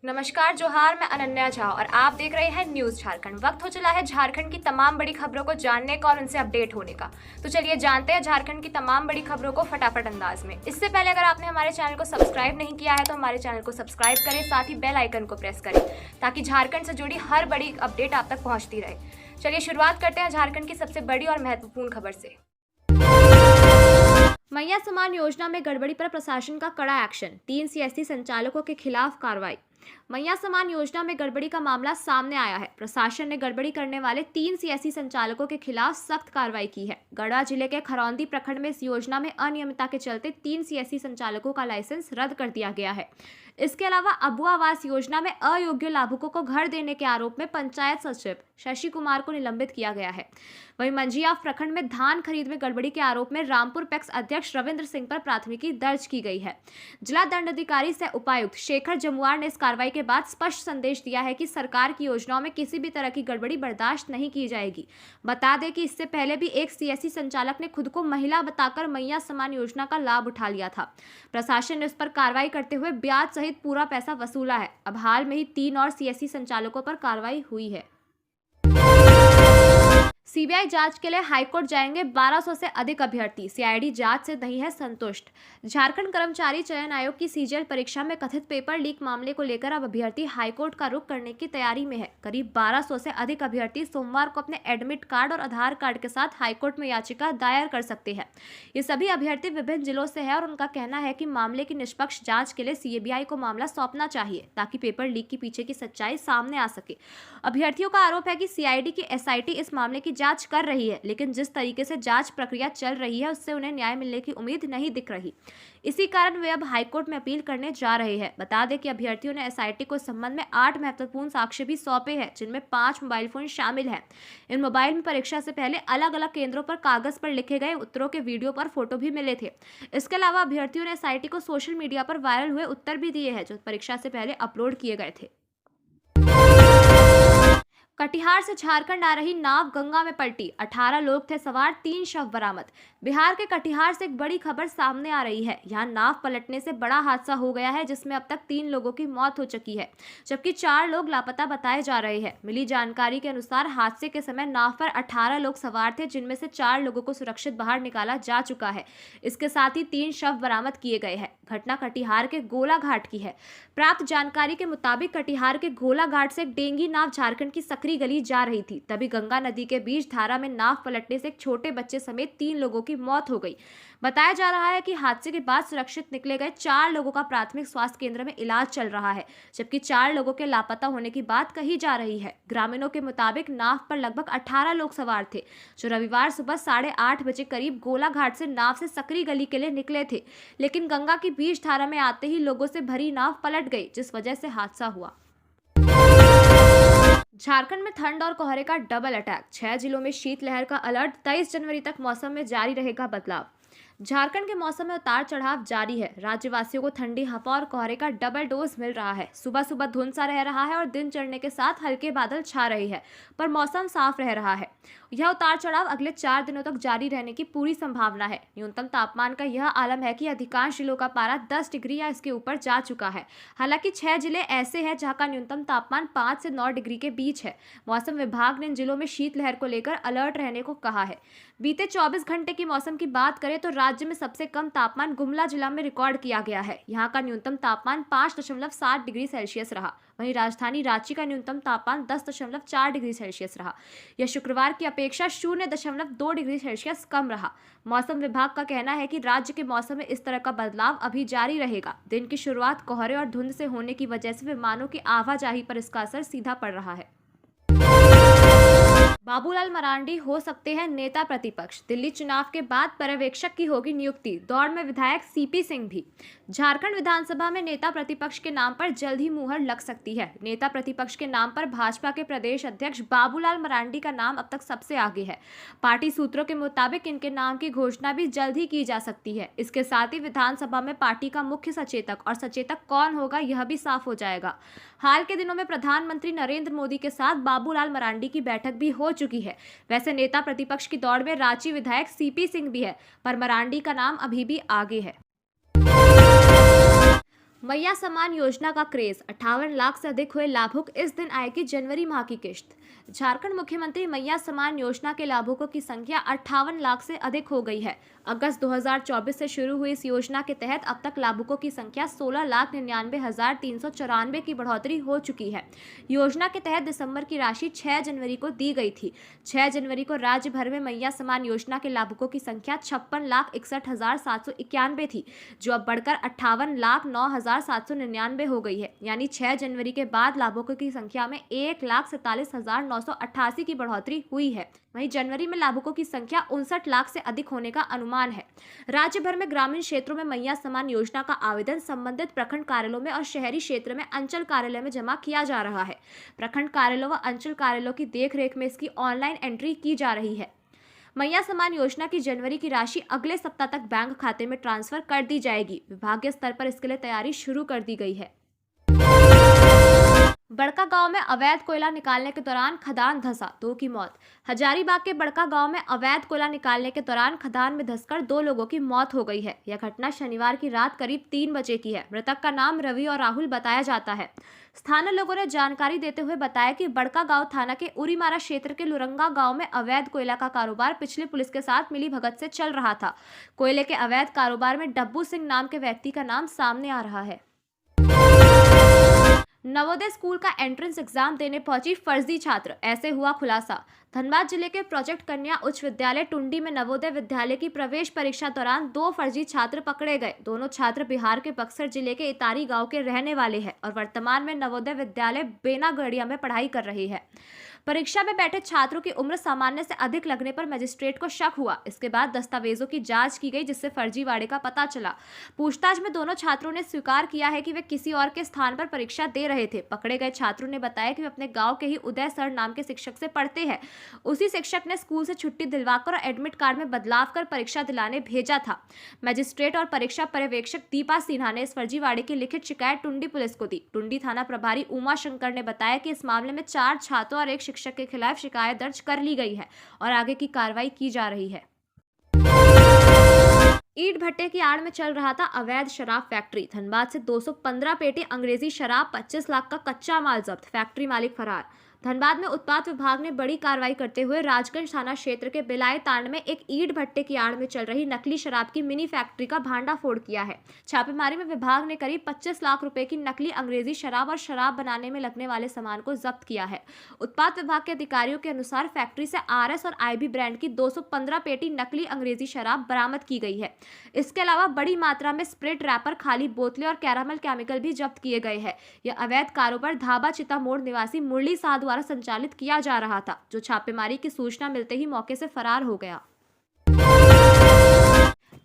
नमस्कार जोहार, मैं अनन्या झा और आप देख रहे हैं न्यूज झारखंड। वक्त हो चला है झारखंड की तमाम बड़ी खबरों को जानने का और उनसे अपडेट होने का। तो चलिए जानते हैं झारखंड की तमाम बड़ी खबरों को फटाफट अंदाज में। इससे पहले अगर आपने हमारे चैनल को सब्सक्राइब नहीं किया है तो हमारे चैनल को सब्सक्राइब करें, साथ ही बेल आइकन को प्रेस करें ताकि झारखंड से जुड़ी हर बड़ी अपडेट आप तक पहुंचती रहे। चलिए शुरुआत करते हैं झारखंड की सबसे बड़ी और महत्वपूर्ण खबर से। मैया समान योजना में गड़बड़ी पर प्रशासन का कड़ा एक्शन, 3 सीएससी संचालकों के खिलाफ कार्रवाई। मैया समान योजना में गड़बड़ी का मामला सामने आया है। प्रशासन ने गड़बड़ी करने वाले 3 सीएससी संचालकों के खिलाफ सख्त कार्रवाई की है। गढ़वा जिले के खरौंदी प्रखंड में इस योजना में अनियमितता के चलते 3 सीएससी संचालकों का लाइसेंस रद्द कर दिया गया है। इसके अलावा अबुआ आवास योजना में अयोग्य लाभुकों को घर देने के आरोप में पंचायत सचिव शशि कुमार को निलंबित किया गया है। वहीं मंजिया प्रखंड में धान खरीद में गड़बड़ी के आरोप में रामपुर पैक्स अध्यक्ष रविंद्र सिंह पर प्राथमिकी दर्ज की गई है। जिला दंडाधिकारी सह उपायुक्त शेखर जमुआर ने इस कार्रवाई के बाद स्पष्ट संदेश दिया है कि सरकार की योजनाओं में किसी भी तरह की गड़बड़ी बर्दाश्त नहीं की जाएगी। बता दें कि इससे पहले भी एक सीएससी संचालक ने खुद को महिला बताकर मैया समान योजना का लाभ उठा लिया था। प्रशासन ने उस पर कार्रवाई करते हुए ब्याज सहित पूरा पैसा वसूला है। अब हाल में ही 3 और सीएससी संचालकों पर कार्रवाई हुई है। सीबीआई जांच के लिए हाईकोर्ट जाएंगे 1200 से अधिक अभ्यर्थी, सीआईडी जांच से नहीं है संतुष्ट। झारखंड कर्मचारी चयन आयोग की सीजीएल परीक्षा में कथित पेपर लीक मामले को लेकर अब अभ्यर्थी हाईकोर्ट का रुख करने की तैयारी में है। करीब 1200 से अधिक अभ्यर्थी सोमवार को अपने एडमिट कार्ड और आधार कार्ड के साथ हाईकोर्ट में याचिका दायर कर सकते हैं। ये सभी अभ्यर्थी विभिन्न जिलों से है और उनका कहना है कि मामले की निष्पक्ष जाँच के लिए सीबीआई को मामला सौंपना चाहिए ताकि पेपर लीक के पीछे की सच्चाई सामने आ सके। अभ्यर्थियों का आरोप है कि सीआईडी की एसआईटी इस मामले की जांच कर रही है, लेकिन जिस तरीके से जांच प्रक्रिया चल रही है उससे उन्हें न्याय मिलने की उम्मीद नहीं दिख रही। इसी कारण वे अब हाईकोर्ट में अपील करने जा रहे हैं। बता दें कि अभ्यर्थियों ने एसआईटी को इस संबंध में 8 महत्वपूर्ण साक्ष्य भी सौंपे हैं, जिनमें 5 मोबाइल फोन शामिल हैं। इन मोबाइल में परीक्षा से पहले अलग अलग केंद्रों पर कागज पर लिखे गए उत्तरों के वीडियो पर फोटो भी मिले थे। इसके अलावा अभ्यर्थियों ने एसआईटी को सोशल मीडिया पर वायरल हुए उत्तर भी दिए हैं जो परीक्षा से पहले अपलोड किए गए थे। कटिहार से झारखंड आ रही नाव गंगा में पलटी, 18 लोग थे सवार, 3 शव बरामद। बिहार के कटिहार से एक बड़ी खबर सामने आ रही है। यहाँ नाव पलटने से बड़ा हादसा हो गया है जिसमें अब तक 3 लोगों की मौत हो चुकी है, जबकि 4 लोग लापता बताए जा रहे हैं। मिली जानकारी के अनुसार हादसे के समय नाव पर 18 लोग सवार थे, जिनमें से 4 लोगों को सुरक्षित बाहर निकाला जा चुका है। इसके साथ ही 3 शव बरामद किए गए हैं। घटना कटिहार के गोला घाट की है। प्राप्त जानकारी के मुताबिक कटिहार के गोला घाट से एक डेंगी नाव झारखंड की सकरी गली जा रही थी। तभी गंगा नदी के बीच धारा में नाव पलटने से एक छोटे बच्चे समेत 3 लोगों की मौत हो गई। बताया जा रहा है कि हादसे के बाद सुरक्षित निकले गए 4 लोगों का प्राथमिक स्वास्थ्य केंद्र में इलाज चल रहा है, जबकि 4 लोगों के लापता होने की बात कही जा रही है। ग्रामीणों के मुताबिक नाव पर लगभग 18 लोग सवार थे, जो रविवार सुबह 8:30 बजे करीब गोला घाट से नाव से सकरी गली के लिए निकले थे, लेकिन गंगा की बीच धारा में आते ही लोगों से भरी नाव पलट गई, जिस वजह से हादसा हुआ। झारखंड में ठंड और कोहरे का डबल अटैक, 6 जिलों में शीतलहर का अलर्ट, 23 जनवरी तक मौसम में जारी रहेगा बदलाव। झारखंड के मौसम में उतार चढ़ाव जारी है। राज्यवासियों को ठंडी हवा और कोहरे का डबल डोज मिल रहा है। सुबह सुबह धुंध सा रह रहा है और दिन चढ़ने के साथ हल्के बादल छा रहे हैं, पर मौसम साफ रह रहा है। यह उतार चढ़ाव अगले 4 दिनों तक जारी रहने की पूरी संभावना है। न्यूनतम तापमान का यह आलम है कि अधिकांश जिलों का पारा 10 डिग्री या इसके ऊपर जा चुका है। हालांकि 6 जिले ऐसे हैं जहां का न्यूनतम तापमान 5 से 9 डिग्री के बीच है। मौसम विभाग ने इन जिलों में शीतलहर को लेकर अलर्ट रहने को कहा है। बीते 24 घंटे की मौसम की बात करें तो राज्य में सबसे कम तापमान गुमला जिला में रिकॉर्ड किया गया है। यहाँ का न्यूनतम तापमान 5.7 डिग्री सेल्सियस रहा। वहीं राजधानी रांची का न्यूनतम तापमान 10.4 डिग्री सेल्सियस रहा। यह शुक्रवार की अपेक्षा 0.2 डिग्री सेल्सियस कम रहा। मौसम विभाग का कहना है कि राज्य के मौसम में इस तरह का बदलाव अभी जारी रहेगा। दिन की शुरुआत कोहरे और धुंध से होने की वजह से विमानों की आवाजाही पर इसका असर सीधा पड़ रहा है। बाबूलाल मरांडी हो सकते हैं नेता प्रतिपक्ष, दिल्ली चुनाव के बाद पर्यवेक्षक की होगी नियुक्ति, दौड़ में विधायक सीपी सिंह भी। झारखंड विधानसभा में नेता प्रतिपक्ष के नाम पर जल्द ही मुहर लग सकती है। नेता प्रतिपक्ष के नाम पर भाजपा के प्रदेश अध्यक्ष बाबूलाल मरांडी का नाम अब तक सबसे आगे है। पार्टी सूत्रों के मुताबिक इनके नाम की घोषणा भी जल्द ही की जा सकती है। इसके साथ ही विधानसभा में पार्टी का मुख्य सचेतक और सचेतक कौन होगा यह भी साफ हो जाएगा। हाल के दिनों में प्रधानमंत्री नरेंद्र मोदी के साथ बाबूलाल मरांडी की बैठक भी हो चुकी है। वैसे नेता प्रतिपक्ष की दौड़ में रांची विधायक सीपी सिंह भी है, पर मरांडी का नाम अभी भी आगे है। मैया सम्मान योजना का क्रेज, 58 लाख से अधिक हुए लाभुक, इस दिन आएगी जनवरी माह की किश्त। झारखंड मुख्यमंत्री मैया सम्मान योजना के लाभुकों की संख्या 58 लाख से अधिक हो गई है। अगस्त 2024 से शुरू हुई इस योजना के तहत अब तक लाभुकों की संख्या 16,99,394 की बढ़ोतरी हो चुकी है। योजना के तहत दिसंबर की राशि 6 जनवरी को दी गई थी। 6 जनवरी को राज्य भर में मैया सम्मान योजना के लाभुकों की संख्या 56,61,791 थी, जो अब बढ़कर 58,09,799 हो गई है। यानी 6 जनवरी के बाद लाभुकों की संख्या में 1,47,988 की बढ़ोतरी हुई है। वहीं जनवरी में लाभुकों की संख्या 59 लाख से अधिक होने का अनुमान है। राज्य भर में ग्रामीण क्षेत्रों में मैया सम्मान योजना का आवेदन संबंधित प्रखंड कार्यालयों में और शहरी क्षेत्र में अंचल कार्यालय में जमा किया जा रहा है। प्रखंड कार्यालयों व अंचल कार्यालयों की देखरेख में इसकी ऑनलाइन एंट्री की जा रही है। मैया सम्मान योजना की जनवरी की राशि अगले सप्ताह तक बैंक खाते में ट्रांसफर कर दी जाएगी। विभागीय स्तर पर इसके लिए तैयारी शुरू कर दी गई है। बड़का गांव में अवैध कोयला निकालने के दौरान खदान धंसा, 2 की मौत। हजारीबाग के बड़का गांव में अवैध कोयला निकालने के दौरान खदान में धंसकर 2 लोगों की मौत हो गई है। यह घटना शनिवार की रात करीब 3 बजे की है। मृतक का नाम रवि और राहुल बताया जाता है। स्थानीय लोगों ने जानकारी देते हुए बताया कि बड़का गांव थाना के उरीमारा क्षेत्र के लुरंगा गांव में अवैध कोयला का कारोबार पिछले पुलिस के साथ मिली भगत से चल रहा था। कोयले के अवैध कारोबार में डब्बू सिंह नाम के व्यक्ति का नाम सामने आ रहा है। नवोदय स्कूल का एंट्रेंस एग्जाम देने पहुंची फर्जी छात्र, ऐसे हुआ खुलासा। धनबाद जिले के प्रोजेक्ट कन्या उच्च विद्यालय टुंडी में नवोदय विद्यालय की प्रवेश परीक्षा दौरान 2 फर्जी छात्र पकड़े गए। दोनों छात्र बिहार के बक्सर जिले के इतारी गांव के रहने वाले हैं और वर्तमान में नवोदय विद्यालय बेनागढ़िया में पढ़ाई कर रहे हैं। परीक्षा में बैठे छात्रों की उम्र सामान्य से अधिक लगने पर मजिस्ट्रेट को शक हुआ। इसके बाद दस्तावेजों की जांच की गई, जिससे फर्जीवाड़े का पता चला। पूछताछ में दोनों छात्रों ने स्वीकार किया है कि वे किसी और के स्थान पर परीक्षा दे रहे थे। पकड़े गए छात्रों ने बताया कि वे अपने गांव के ही उदय सर नाम के शिक्षक से पढ़ते हैं। उसी शिक्षक ने स्कूल से छुट्टी दिलवाकर और एडमिट कार्ड में बदलाव कर परीक्षा दिलाने भेजा था। मजिस्ट्रेट और परीक्षा पर्यवेक्षक दीपा सिन्हा ने इस फर्जीवाड़े की लिखित शिकायत टुंडी पुलिस को दी। टुंडी थाना प्रभारी उमा शंकर ने बताया कि इस मामले में 4 छात्रों और एक शिक्षक के खिलाफ शिकायत दर्ज कर ली गई है और आगे की कार्रवाई की जा रही है। ईंट भट्टे की आड़ में चल रहा था अवैध शराब फैक्ट्री। धनबाद से 215 पेटी अंग्रेजी शराब, 25 लाख का कच्चा माल जब्त, फैक्ट्री मालिक फरार। धनबाद में उत्पाद विभाग ने बड़ी कार्रवाई करते हुए राजगंज थाना क्षेत्र के बिलाय तांड में एक ईंट भट्टे की आड़ में चल रही नकली शराब की मिनी फैक्ट्री का भांडाफोड़ किया है। छापेमारी में विभाग ने करीब 25 लाख रुपए की नकली अंग्रेजी शराब और शराब बनाने में लगने वाले सामान को जब्त किया है। उत्पाद विभाग के अधिकारियों के अनुसार फैक्ट्री से RS और IB ब्रांड की 215 पेटी नकली अंग्रेजी शराब बरामद की गई है। इसके अलावा बड़ी मात्रा में स्प्रिट रैपर, खाली बोतलें और कैरामल केमिकल भी जब्त किए गए हैं। यह अवैध कारोबार धाबा चिता मोड़ निवासी मुरली शाह द्वारा संचालित किया जा रहा था, जो छापेमारी की सूचना मिलते ही मौके से फरार हो गया।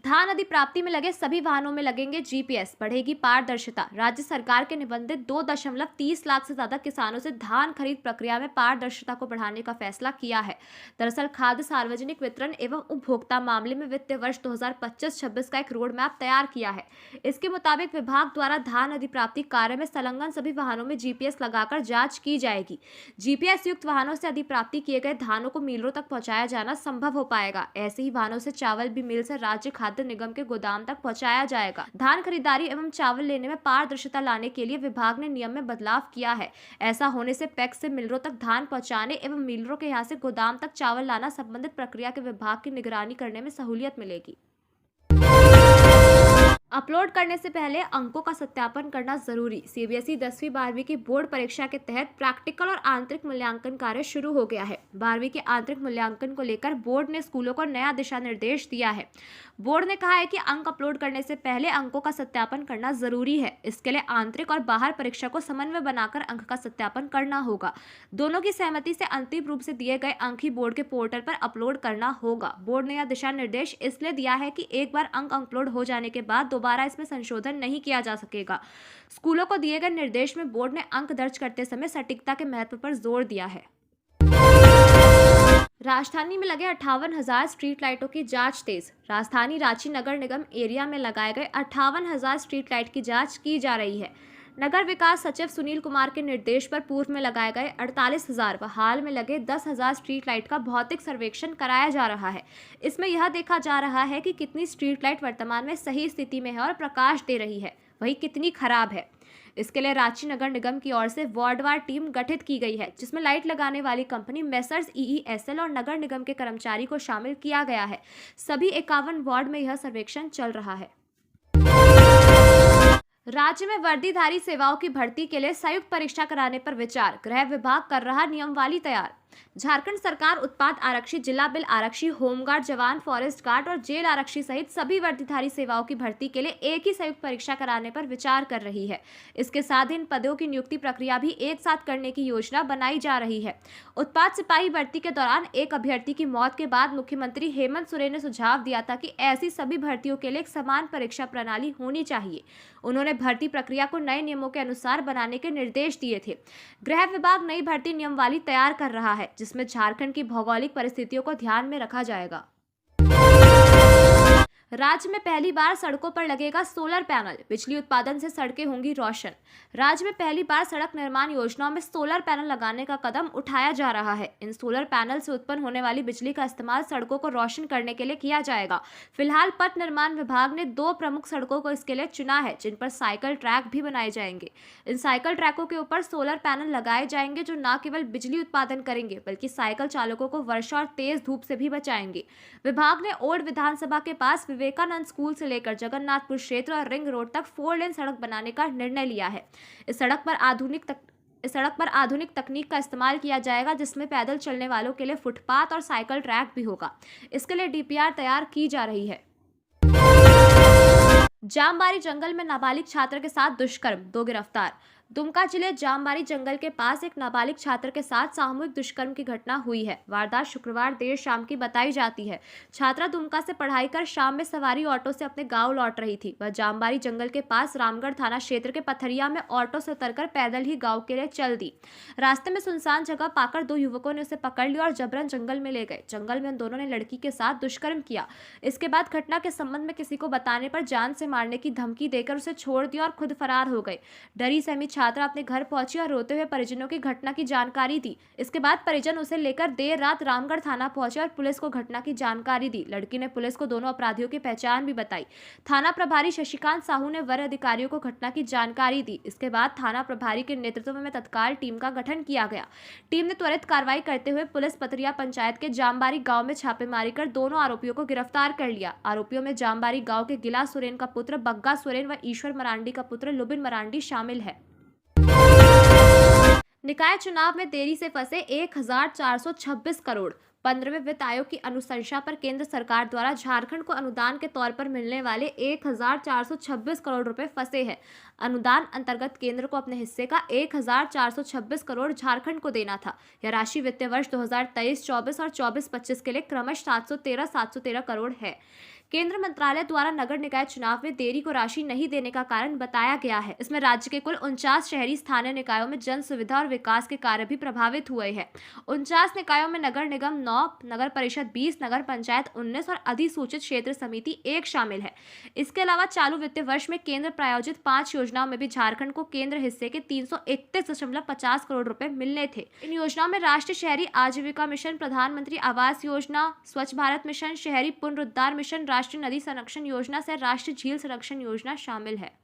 धान अधिप्राप्ति में लगे सभी वाहनों में लगेंगे GPS, बढ़ेगी पारदर्शिता। राज्य सरकार के निबंधित 2.30 लाख से ज्यादा किसानों से धान खरीद प्रक्रिया में पारदर्शिता को बढ़ाने का फैसला किया है। दरअसल खाद्य सार्वजनिक वितरण एवं उपभोक्ता मामले में वित्तीय वर्ष 2025-26 का एक रोड मैप तैयार किया है। इसके मुताबिक विभाग द्वारा धान अधिप्राप्ति कार्य में संलग्न सभी वाहनों में GPS लगाकर जाँच की जाएगी। GPS युक्त वाहनों से अधिप्राप्ति किए गए धानों को मिलों तक पहुँचाया जाना संभव हो पाएगा। ऐसे ही वाहनों से चावल भी मिल से राज्य खाद्य निगम के गोदाम तक पहुंचाया जाएगा। धान खरीदारी एवं चावल लेने में पारदर्शिता लाने के लिए विभाग ने नियम में बदलाव किया है। ऐसा होने से पैक्स से मिलरों तक धान पहुंचाने एवं मिलरों के यहां से गोदाम तक चावल लाना संबंधित प्रक्रिया के विभाग की निगरानी करने में सहूलियत मिलेगी। अपलोड करने से पहले अंकों का सत्यापन करना जरूरी। CBSE 10वीं 12वीं की बोर्ड परीक्षा के तहत प्रैक्टिकल और आंतरिक मूल्यांकन कार्य शुरू हो गया है। 12वीं के आंतरिक मूल्यांकन को लेकर बोर्ड ने स्कूलों को नया दिशा निर्देश दिया है। बोर्ड ने कहा है कि अंक अपलोड करने से पहले अंकों का सत्यापन करना जरूरी है। इसके लिए आंतरिक और बाहर परीक्षा को समन्वय बनाकर अंक का सत्यापन करना होगा। दोनों की सहमति से अंतिम रूप से दिए गए अंक ही बोर्ड के पोर्टल पर अपलोड करना होगा। बोर्ड ने यह दिशा निर्देश इसलिए दिया है कि एक बार अंक अपलोड हो जाने के बाद दोबारा इसमें संशोधन नहीं किया जा सकेगा। स्कूलों को दिए गए निर्देश में बोर्ड ने अंक दर्ज करते समय सटीकता के महत्व पर जोर दिया है। राजधानी में लगे 58,000 स्ट्रीट लाइटों की जांच तेज। राजधानी रांची नगर निगम एरिया में लगाए गए 58,000 स्ट्रीट लाइट की जांच की जा रही है। नगर विकास सचिव सुनील कुमार के निर्देश पर पूर्व में लगाए गए 48,000 व हाल में लगे 10,000 स्ट्रीट लाइट का भौतिक सर्वेक्षण कराया जा रहा है। इसमें यह देखा जा रहा है कि कितनी स्ट्रीट लाइट वर्तमान में सही स्थिति में है और प्रकाश दे रही है। वही कितनी खराब है। इसके लिए रांची नगर निगम की ओर से वार्डवार टीम गठित की गई है, जिसमें लाइट लगाने वाली कंपनी मेसर्स ईईएसएल और नगर निगम के कर्मचारी को शामिल किया गया है। सभी 51 वार्ड में यह सर्वेक्षण चल रहा है। राज्य में वर्दीधारी सेवाओं की भर्ती के लिए संयुक्त परीक्षा कराने पर विचार, गृह विभाग कर रहा नियमावली तैयार। झारखंड सरकार उत्पाद आरक्षी, जिला बिल आरक्षी, होमगार्ड जवान, फॉरेस्ट गार्ड और जेल आरक्षी सहित सभी वर्दीधारी सेवाओं की भर्ती के लिए एक ही संयुक्त परीक्षा कराने पर विचार कर रही है। इसके साथ इन पदों की नियुक्ति प्रक्रिया भी एक साथ करने की योजना बनाई जा रही है। उत्पाद सिपाही भर्ती के दौरान एक अभ्यर्थी की मौत के बाद मुख्यमंत्री हेमंत सोरेन ने सुझाव दिया था कि ऐसी सभी भर्तियों के लिए एक समान परीक्षा प्रणाली होनी चाहिए। उन्होंने भर्ती प्रक्रिया को नए नियमों के अनुसार बनाने के निर्देश दिए थे। गृह विभाग नई भर्ती नियमावली तैयार कर रहा है, जिसमें झारखंड की भौगोलिक परिस्थितियों को ध्यान में रखा जाएगा। राज्य में पहली बार सड़कों पर लगेगा सोलर पैनल, बिजली उत्पादन से सड़कें होंगी रोशन। राज्य में पहली बार सड़क निर्माण योजनाओं में सोलर पैनल लगाने का कदम उठाया जा रहा है। इन सोलर पैनल से उत्पन्न होने वाली बिजली का इस्तेमाल सड़कों को रोशन करने के लिए किया जाएगा। फिलहाल पथ निर्माण विभाग ने 2 प्रमुख सड़कों को इसके लिए चुना है, जिन पर साइकिल ट्रैक भी बनाए जाएंगे। इन साइकिल ट्रैकों के ऊपर सोलर पैनल लगाए जाएंगे, जो न केवल बिजली उत्पादन करेंगे बल्कि साइकिल चालकों को वर्षा और तेज धूप से भी बचाएंगे। विभाग ने ओल्ड विधानसभा के पास विवेकानंद स्कूल से लेकर जगन्नाथपुर क्षेत्र और रिंग रोड तक 4 लेन सड़क बनाने का निर्णय लिया है। इस सड़क पर आधुनिक तकनीक का इस्तेमाल किया जाएगा, जिसमें पैदल चलने वालों के लिए फुटपाथ और साइकिल ट्रैक भी होगा। इसके लिए डीपीआर तैयार की जा रही है। जामबारी जंगल में नाबालिग छात्र के साथ दुष्कर्म, 2 गिरफ्तार। दुमका जिले जामबारी जंगल के पास एक नाबालिग छात्र के साथ सामूहिक दुष्कर्म की घटना हुई है। वारदात शुक्रवार देर शाम की बताई जाती है। छात्रा दुमका से पढ़ाई कर शाम में सवारी ऑटो से अपने गांव लौट रही थी। वह जामबारी जंगल के पास रामगढ़ थाना क्षेत्र के पथरिया में ऑटो से उतरकर पैदल ही गांव के लिए चल दी। रास्ते में सुनसान जगह पाकर 2 युवकों ने उसे पकड़ लिया और जबरन जंगल में ले गए। जंगल में उन दोनों ने लड़की के साथ दुष्कर्म किया। इसके बाद घटना के संबंध में किसी को बताने पर जान से मारने की धमकी देकर उसे छोड़ दिया और खुद फरार हो गए। डरी सहमी छात्रा अपने घर पहुंची और रोते हुए परिजनों की घटना की जानकारी दी। इसके बाद परिजन उसे लेकर देर रात रामगढ़ थाना पहुंचे और पुलिस को घटना की जानकारी दी। लड़की ने पुलिस को दोनों अपराधियों की पहचान भी बताई। थाना प्रभारी शशिकांत साहू ने वरीय अधिकारियों को घटना की जानकारी दी। इसके बाद थाना प्रभारी के नेतृत्व में तत्काल टीम का गठन किया गया। टीम ने त्वरित कार्रवाई करते हुए पुलिस पथरिया पंचायत के जामबारी गाँव में छापेमारी कर दोनों आरोपियों को गिरफ्तार कर लिया। आरोपियों में जामबारी गाँव के गिला सोरेन का पुत्र बग्गा सोरेन व ईश्वर मरांडी का पुत्र लुबिन मरांडी शामिल है। निकाय चुनाव में देरी से फंसे 1426 करोड़। 15वें वित्त आयोग की अनुशंसा पर केंद्र सरकार द्वारा झारखंड को अनुदान के तौर पर मिलने वाले 1426 करोड़ रुपए फंसे हैं। अनुदान अंतर्गत केंद्र को अपने हिस्से का 1426 करोड़ झारखंड को देना था। यह राशि वित्तीय वर्ष 2023-24 और 24-25 के लिए क्रमशः 713 करोड़ है। केंद्र मंत्रालय द्वारा नगर निकाय चुनाव में देरी को राशि नहीं देने का कारण बताया गया है। इसमें राज्य के कुल 49 शहरी स्थानीय निकायों में जन सुविधा और विकास के कार्य भी प्रभावित हुए हैं। 49 निकायों में नगर निगम 9, नगर परिषद 20, नगर पंचायत 19 और अधिसूचित क्षेत्र समिति 1 शामिल है। इसके अलावा चालू वित्तीय वर्ष में केंद्र प्रायोजित 5 योजनाओं में भी झारखंड को केंद्र हिस्से के 331.50 करोड़ रुपए मिलने थे। इन योजनाओं में राष्ट्रीय शहरी आजीविका मिशन, प्रधानमंत्री आवास योजना, स्वच्छ भारत मिशन, शहरी पुनरुद्धार मिशन, राष्ट्रीय नदी संरक्षण योजना से राष्ट्रीय झील संरक्षण योजना शामिल है।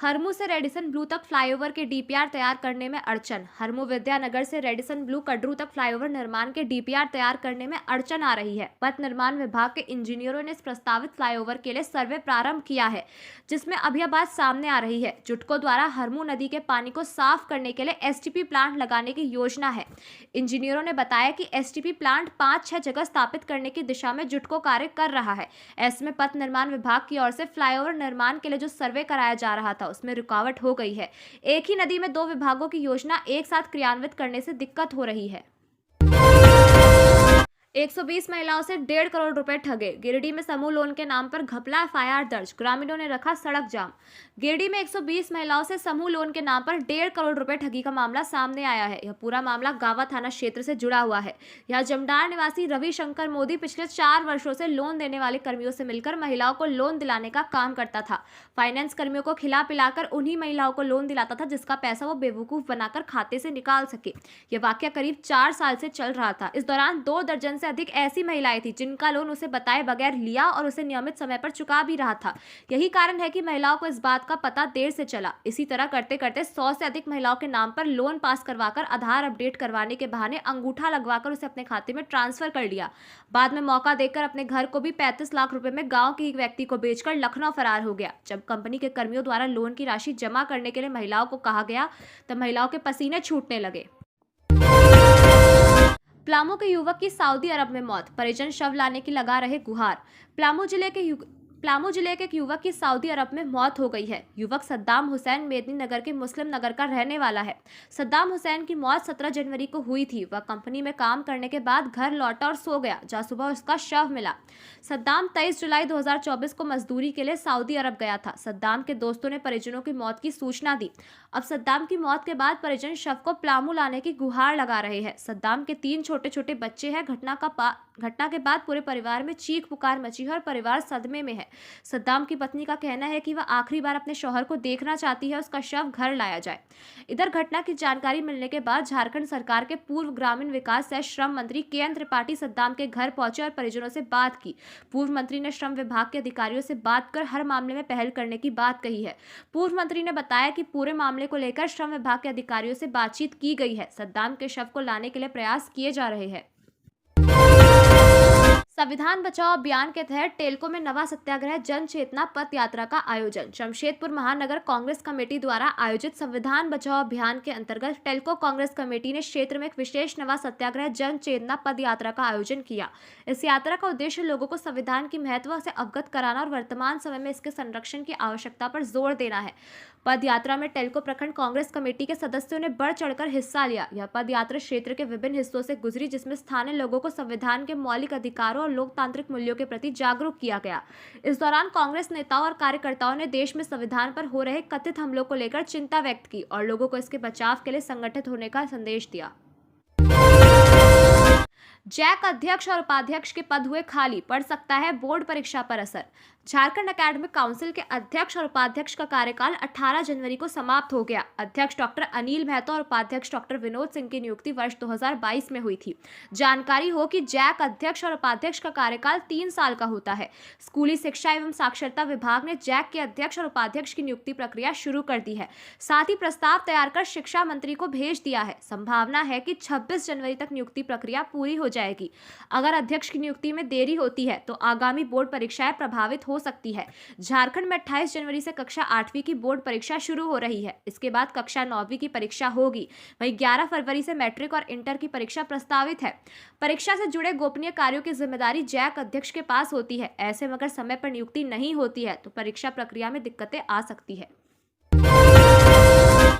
हरमू से रेडिसन ब्लू तक फ्लाईओवर के डीपीआर तैयार करने में अड़चन। हरमू विद्यानगर से रेडिसन ब्लू कड्रू तक फ्लाईओवर निर्माण के डीपीआर तैयार करने में अड़चन आ रही है। पथ निर्माण विभाग के इंजीनियरों ने इस प्रस्तावित फ्लाईओवर के लिए सर्वे प्रारंभ किया है, जिसमें अब यह बात सामने आ रही है। जुटको द्वारा हरमू नदी के पानी को साफ करने के लिए एसटीपी प्लांट लगाने की योजना है। इंजीनियरों ने बताया कि एसटीपी प्लांट 5-6 जगह स्थापित करने की दिशा में जुटको कार्य कर रहा है। ऐसे में पथ निर्माण विभाग की ओर से फ्लाईओवर निर्माण के लिए जो सर्वे कराया जा रहा था, उसमें रुकावट हो गई है। एक ही नदी में 2 विभागों की योजना एक साथ क्रियान्वित करने से दिक्कत हो रही है। 120 महिलाओं से 1.5 करोड़ रुपए ठगे। गिरिडीह में समूह लोन के नाम पर घपला एफआईआर दर्ज, ग्रामीणों ने रखा सड़क जाम। गिरिडीह में 120 महिलाओं से समूह लोन के नाम पर 1.5 करोड़ रुपए ठगी का मामला सामने आया है। यह पूरा मामला गावा थाना क्षेत्र से जुड़ा हुआ है। यह जमडार निवासी रविशंकर मोदी पिछले 4 वर्षों से लोन देने वाले कर्मियों से मिलकर महिलाओं को लोन दिलाने का काम करता था। फाइनेंस कर्मियों को खिला पिलाकर उन्हीं महिलाओं को लोन दिलाता था, जिसका पैसा वो बेवकूफ बनाकर खाते से निकाल सके। यह वाकया करीब 4 साल से चल रहा था। इस दौरान 2 दर्जन से अधिक ऐसी महिलाएं थी जिनका लोन उसे बताए बगैर लिया और उसे नियमित समय पर चुका भी रहा था। यही कारण है कि महिलाओं को इस बात का पता देर से चला। इसी तरह करते करते 100 से अधिक महिलाओं के नाम पर लोन पास करवाकर आधार अपडेट करवाने के बहाने अंगूठा लगवाकर उसे अपने खाते में ट्रांसफर कर लिया। बाद में मौका देकर अपने घर को भी 35 लाख रुपए में गांव के एक व्यक्ति को बेचकर लखनऊ फरार हो गया। जब कंपनी के कर्मियों द्वारा लोन की राशि जमा करने के लिए महिलाओं को कहा गया तब महिलाओं के पसीने छूटने लगे। पलामू के युवक की सऊदी अरब में मौत, परिजन शव लाने की लगा रहे गुहार। पलामू जिले के एक युवक की सऊदी अरब में मौत हो गई है। युवक सद्दाम हुसैन मेदनी नगर के मुस्लिम नगर का रहने वाला है। सद्दाम हुसैन की मौत 17 जनवरी को हुई थी। वह कंपनी में काम करने के बाद घर लौटा और सो गया, जहां सुबह उसका शव मिला। सद्दाम 23 जुलाई 2024 को मजदूरी के लिए सऊदी अरब गया था। सद्दाम के दोस्तों ने परिजनों की मौत की सूचना दी। अब सद्दाम की मौत के बाद परिजन शव को पलामू लाने की गुहार लगा रहे हैं। सद्दाम के 3 छोटे छोटे बच्चे हैं। घटना के बाद पूरे परिवार में चीख पुकार मची है और परिवार सदमे में है। सद्दाम की पत्नी का कहना है कि वह आखिरी बार अपने शौहर को देखना चाहती है, उसका शव घर लाया जाए। इधर घटना की जानकारी मिलने के बाद झारखंड सरकार के पूर्व ग्रामीण विकास सह श्रम मंत्री के त्रिपाठी सद्दाम के घर पहुंचे और परिजनों से बात की। पूर्व मंत्री ने श्रम विभाग के अधिकारियों से बात कर हर मामले में पहल करने की बात कही है। पूर्व मंत्री ने बताया कि पूरे मामले को लेकर श्रम विभाग के अधिकारियों से बातचीत की गई है। सद्दाम के शव को लाने के लिए प्रयास किए जा रहे हैं। संविधान बचाओ अभियान के तहत टेल्को में नवा सत्याग्रह जन चेतना पद यात्रा का आयोजन। जमशेदपुर महानगर कांग्रेस कमेटी द्वारा आयोजित संविधान बचाओ अभियान के अंतर्गत टेल्को कांग्रेस कमेटी ने क्षेत्र में एक विशेष नवा सत्याग्रह जन चेतना पद यात्रा का आयोजन किया। इस यात्रा का उद्देश्य लोगों को संविधान की महत्व से अवगत कराना और वर्तमान समय में इसके संरक्षण की आवश्यकता पर जोर देना है। पद यात्रा में टेल्को प्रखंड कांग्रेस कमेटी के सदस्यों ने बढ़ चढ़कर हिस्सा लिया। यह पद यात्रा क्षेत्र के विभिन्न हिस्सों से गुजरी, जिसमें स्थानीय लोगों को संविधान के मौलिक अधिकारों और लोकतांत्रिक मूल्यों के प्रति जागरूक किया गया। इस दौरान कांग्रेस नेताओं और कार्यकर्ताओं ने देश में संविधान पर हो रहे कथित हमलों को लेकर चिंता व्यक्त की और लोगों को इसके बचाव के लिए संगठित होने का संदेश दिया। जैक अध्यक्ष और उपाध्यक्ष के पद हुए खाली, पड़ सकता है बोर्ड परीक्षा पर असर। झारखंड एकेडमिक काउंसिल के अध्यक्ष और उपाध्यक्ष का कार्यकाल 18 जनवरी को समाप्त हो गया। अध्यक्ष डॉक्टर अनिल महतो और उपाध्यक्ष डॉक्टर विनोद सिंह की नियुक्ति वर्ष 2022 में हुई थी। जानकारी हो कि जैक अध्यक्ष और उपाध्यक्ष का कार्यकाल 3 साल का होता है। स्कूली शिक्षा एवं साक्षरता विभाग ने जैक के अध्यक्ष और उपाध्यक्ष की नियुक्ति प्रक्रिया शुरू कर दी है। साथ ही प्रस्ताव तैयार कर शिक्षा मंत्री को भेज दिया है। संभावना है कि 26 जनवरी तक नियुक्ति प्रक्रिया पूरी हो जाएगी। अगर अध्यक्ष की नियुक्ति में देरी होती है तो आगामी बोर्ड परीक्षाएं प्रभावित हो सकती है। झारखंड में 28 जनवरी से कक्षा 8वीं की बोर्ड परीक्षा शुरू हो रही है। इसके बाद कक्षा 9वीं की परीक्षा होगी। वहीं 11 फरवरी से मैट्रिक और इंटर की परीक्षा प्रस्तावित है। परीक्षा से जुड़े गोपनीय कार्यों की जिम्मेदारी जैक अध्यक्ष के पास होती है। ऐसे में अगर समय पर नियुक्ति नहीं होती है तो परीक्षा प्रक्रिया में दिक्कतें आ सकती है।